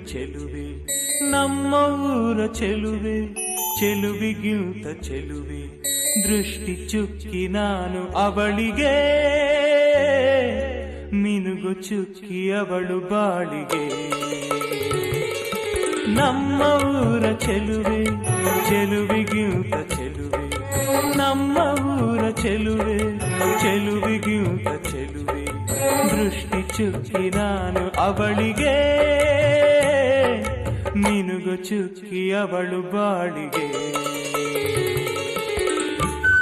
ಚೆಲುವೆ ನಮ್ಮ ಊರ ಚೆಲುವೆ ಚೆಲುವಿಗಿಂತ ಚೆಲುವೆ ದೃಷ್ಟಿ ಚುಕ್ಕಿ ನಾನು ಅವಳಿಗೆ ಮಿನುಗು ಚುಕ್ಕಿ ಅವಳು ಬಾಳಿಗೆ ನಮ್ಮ ಊರ ಚೆಲುವೆ ಚೆಲುವಿಗಿಂತ ಚೆಲುವೆ ನಮ್ಮ ಊರ ಚೆಲುವೆ ಚೆಲುವಿಗಿಂತ ಚೆಲುವೆ ದೃಷ್ಟಿ ಚುಕ್ಕಿ ನಾನು ಅವಳಿಗೆ ಮಿನುಗು ಚುಕ್ಕಿ ಅವಳು ಬಾಳಿಗೆ